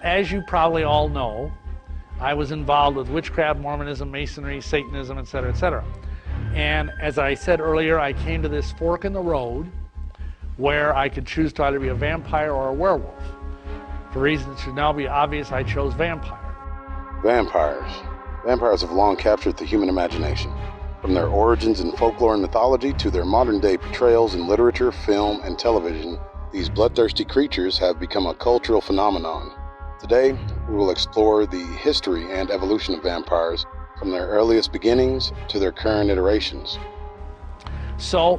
As you probably all know, I was involved with witchcraft, Mormonism, Masonry, Satanism, etc., etc. And as I said earlier, I came to this fork in the road where I could choose to either be a vampire or a werewolf. For reasons that should now be obvious, I chose vampire. Vampires. Vampires have long captured the human imagination. From their origins in folklore and mythology to their modern-day portrayals in literature, film, and television, these bloodthirsty creatures have become a cultural phenomenon. Today, we will explore the history and evolution of vampires from their earliest beginnings to their current iterations. So,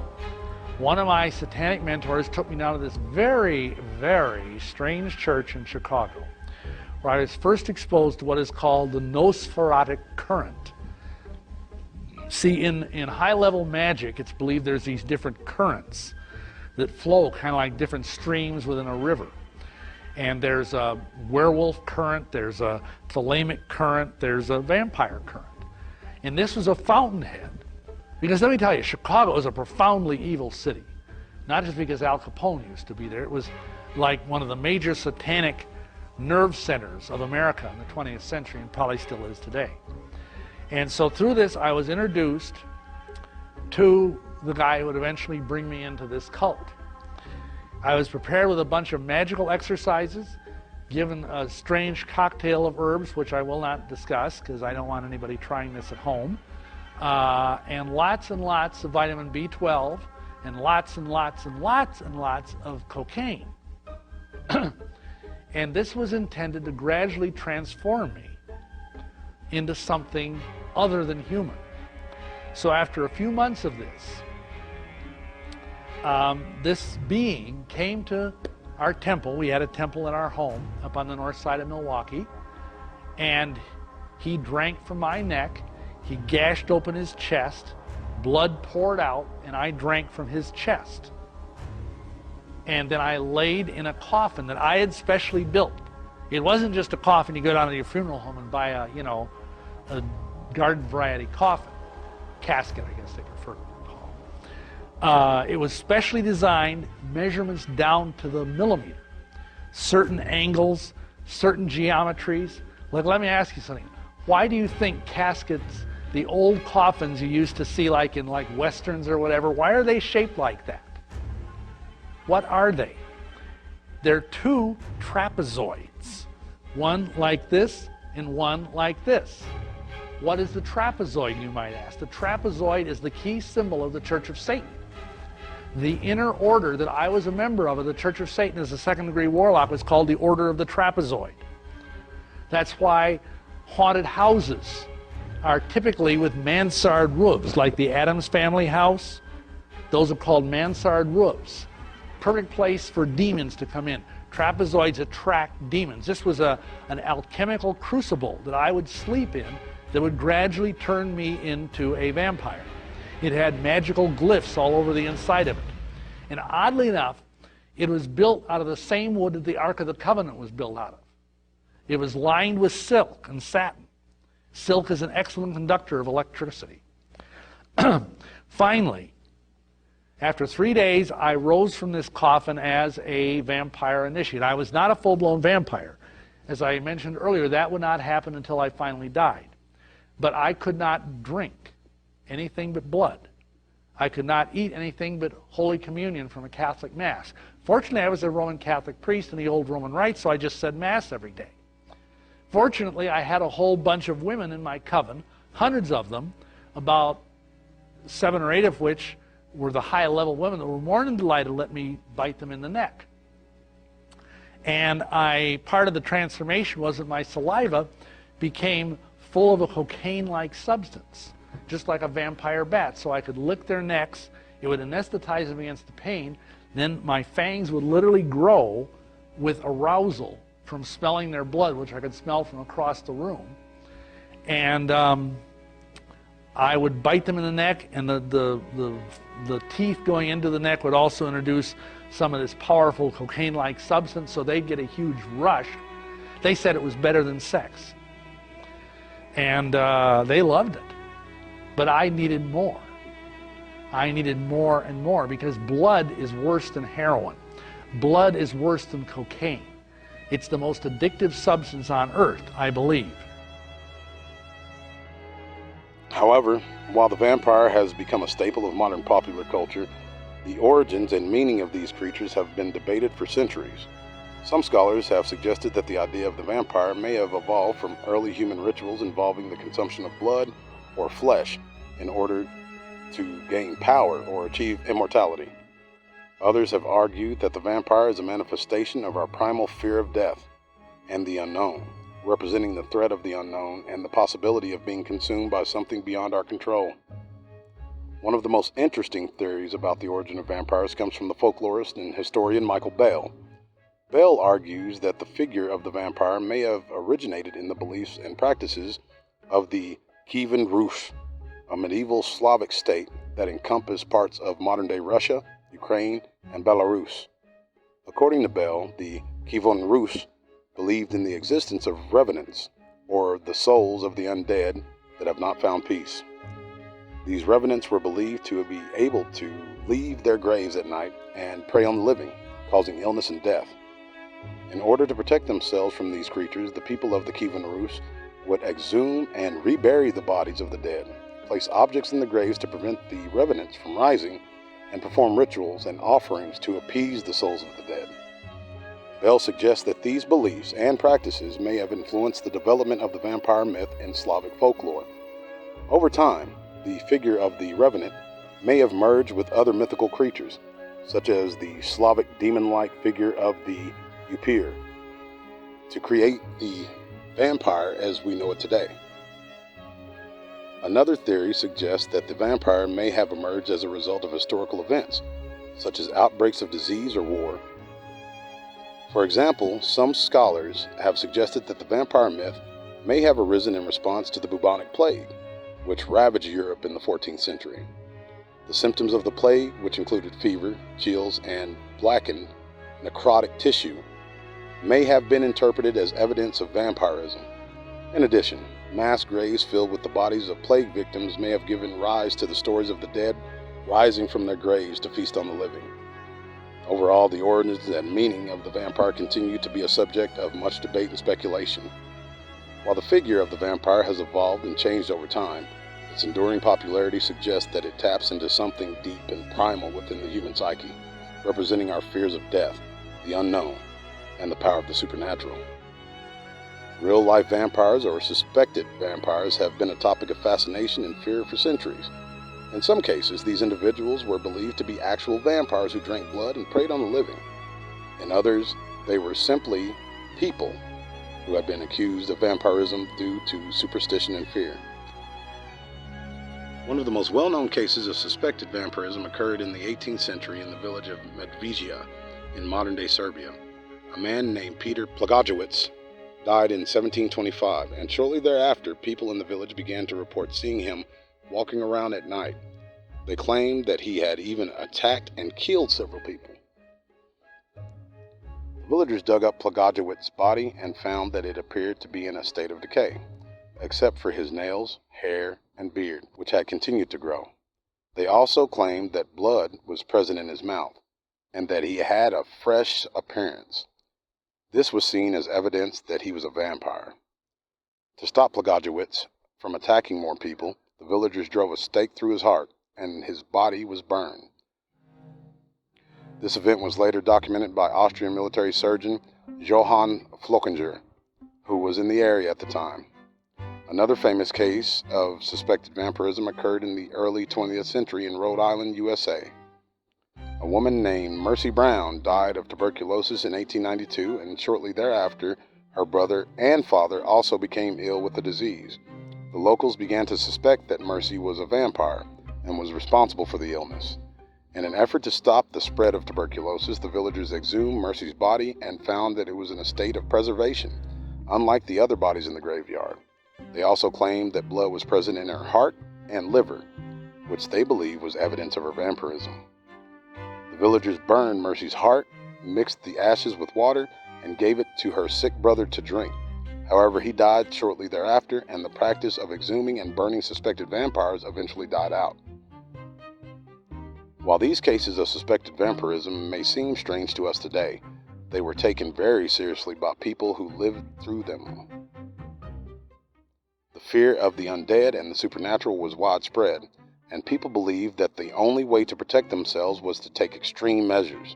one of my satanic mentors took me down to this very, very strange church in Chicago, where I was first exposed to what is called the Nosferatu current. See, in high-level magic, it's believed there's these different currents that flow kind of like different streams within a river. And there's a werewolf current, there's a thalamic current, there's a vampire current. And this was a fountainhead. Because let me tell you, Chicago is a profoundly evil city. Not just because Al Capone used to be there. It was like one of the major satanic nerve centers of America in the 20th century, and probably still is today. And so through this, I was introduced to the guy who would eventually bring me into this cult. I was prepared with a bunch of magical exercises, given a strange cocktail of herbs, which I will not discuss because I don't want anybody trying this at home, and lots of vitamin B12, and lots and lots of cocaine. And this was intended to gradually transform me into something other than human. So after a few months of this, this being came to our temple. We had a temple in our home up on the north side of Milwaukee, and he drank from my neck. He gashed open his chest, blood poured out, and I drank from his chest. And then I laid in a coffin that I had specially built. It wasn't just a coffin you go down to your funeral home and buy a garden variety coffin. Casket, I guess they prefer to call it. It was specially designed, measurements down to the millimeter. Certain angles, certain geometries. Like, let me ask you something. Why do you think caskets, the old coffins you used to see like in like westerns or whatever, why are they shaped like that? What are they? They're two trapezoids. One like this and one like this. What is the trapezoid, you might ask? The trapezoid is the key symbol of the Church of Satan. The inner order that I was a member of the Church of Satan as a second-degree warlock was called the Order of the Trapezoid. That's why haunted houses are typically with mansard roofs, like the Addams family house. Those are called mansard roofs. Perfect place for demons to come in. Trapezoids attract demons. This was an alchemical crucible that I would sleep in that would gradually turn me into a vampire. It had magical glyphs all over the inside of it. And oddly enough, it was built out of the same wood that the Ark of the Covenant was built out of. It was lined with silk and satin. Silk is an excellent conductor of electricity. Finally, after 3 days, I rose from this coffin as a vampire initiate. I was not a full-blown vampire. As I mentioned earlier, that would not happen until I finally died. But I could not drink anything but blood. I could not eat anything but Holy Communion from a Catholic Mass. Fortunately, I was a Roman Catholic priest in the old Roman Rite, so I just said Mass every day. Fortunately, I had a whole bunch of women in my coven, hundreds of them, about 7 or 8 of which were the high-level women that were more than delighted to let me bite them in the neck. And part of the transformation was that my saliva became full of a cocaine-like substance, just like a vampire bat. So I could lick their necks, it would anesthetize them against the pain, then my fangs would literally grow with arousal from smelling their blood, which I could smell from across the room. And I would bite them in the neck, and the teeth going into the neck would also introduce some of this powerful cocaine-like substance, so they'd get a huge rush. They said it was better than sex. And they loved it. But I needed more. I needed more and more, because blood is worse than heroin. Blood is worse than cocaine. It's the most addictive substance on earth, I believe. However, while the vampire has become a staple of modern popular culture, the origins and meaning of these creatures have been debated for centuries. Some scholars have suggested that the idea of the vampire may have evolved from early human rituals involving the consumption of blood or flesh in order to gain power or achieve immortality. Others have argued that the vampire is a manifestation of our primal fear of death and the unknown, representing the threat of the unknown and the possibility of being consumed by something beyond our control. One of the most interesting theories about the origin of vampires comes from the folklorist and historian Michael Bell. Bell argues that the figure of the vampire may have originated in the beliefs and practices of the Kievan Rus, a medieval Slavic state that encompassed parts of modern-day Russia, Ukraine, and Belarus. According to Bell, the Kievan Rus believed in the existence of revenants, or the souls of the undead that have not found peace. These revenants were believed to be able to leave their graves at night and prey on the living, causing illness and death. In order to protect themselves from these creatures, the people of the Kievan Rus would exhume and rebury the bodies of the dead, place objects in the graves to prevent the revenants from rising, and perform rituals and offerings to appease the souls of the dead. Bell suggests that these beliefs and practices may have influenced the development of the vampire myth in Slavic folklore. Over time, the figure of the revenant may have merged with other mythical creatures, such as the Slavic demon-like figure of the Upir, to create the vampire as we know it today. Another theory suggests that the vampire may have emerged as a result of historical events, such as outbreaks of disease or war. For example, some scholars have suggested that the vampire myth may have arisen in response to the bubonic plague, which ravaged Europe in the 14th century. The symptoms of the plague, which included fever, chills, and blackened, necrotic tissue, may have been interpreted as evidence of vampirism. In addition, mass graves filled with the bodies of plague victims may have given rise to the stories of the dead rising from their graves to feast on the living. Overall, the origins and meaning of the vampire continue to be a subject of much debate and speculation. While the figure of the vampire has evolved and changed over time, its enduring popularity suggests that it taps into something deep and primal within the human psyche, representing our fears of death, the unknown, and the power of the supernatural. Real-life vampires or suspected vampires have been a topic of fascination and fear for centuries. In some cases, these individuals were believed to be actual vampires who drank blood and preyed on the living. In others, they were simply people who had been accused of vampirism due to superstition and fear. One of the most well-known cases of suspected vampirism occurred in the 18th century in the village of Medveja in modern-day Serbia. A man named Peter Plagojewicz died in 1725, and shortly thereafter, people in the village began to report seeing him walking around at night. They claimed that he had even attacked and killed several people. The villagers dug up Plagojewicz's body and found that it appeared to be in a state of decay, except for his nails, hair, and beard, which had continued to grow. They also claimed that blood was present in his mouth, and that he had a fresh appearance. This was seen as evidence that he was a vampire. To stop Plagojewicz from attacking more people, the villagers drove a stake through his heart, and his body was burned. This event was later documented by Austrian military surgeon Johann Flockinger, who was in the area at the time. Another famous case of suspected vampirism occurred in the early 20th century in Rhode Island, USA. A woman named Mercy Brown died of tuberculosis in 1892, and shortly thereafter, her brother and father also became ill with the disease. The locals began to suspect that Mercy was a vampire and was responsible for the illness. In an effort to stop the spread of tuberculosis, the villagers exhumed Mercy's body and found that it was in a state of preservation, unlike the other bodies in the graveyard. They also claimed that blood was present in her heart and liver, which they believed was evidence of her vampirism. The villagers burned Mercy's heart, mixed the ashes with water, and gave it to her sick brother to drink. However, he died shortly thereafter, and the practice of exhuming and burning suspected vampires eventually died out. While these cases of suspected vampirism may seem strange to us today, they were taken very seriously by people who lived through them. The fear of the undead and the supernatural was widespread, and people believed that the only way to protect themselves was to take extreme measures.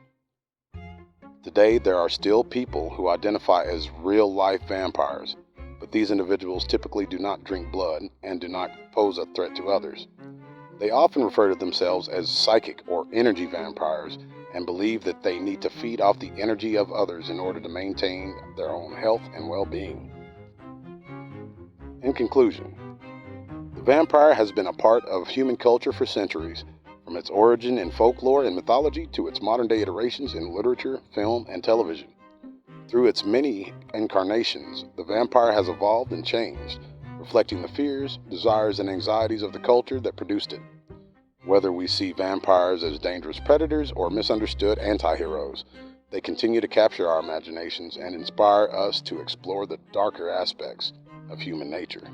Today, there are still people who identify as real-life vampires, but these individuals typically do not drink blood and do not pose a threat to others. They often refer to themselves as psychic or energy vampires and believe that they need to feed off the energy of others in order to maintain their own health and well-being. In conclusion, the vampire has been a part of human culture for centuries, from its origin in folklore and mythology to its modern-day iterations in literature, film, and television. Through its many incarnations, the vampire has evolved and changed, reflecting the fears, desires, and anxieties of the culture that produced it. Whether we see vampires as dangerous predators or misunderstood anti-heroes, they continue to capture our imaginations and inspire us to explore the darker aspects of human nature.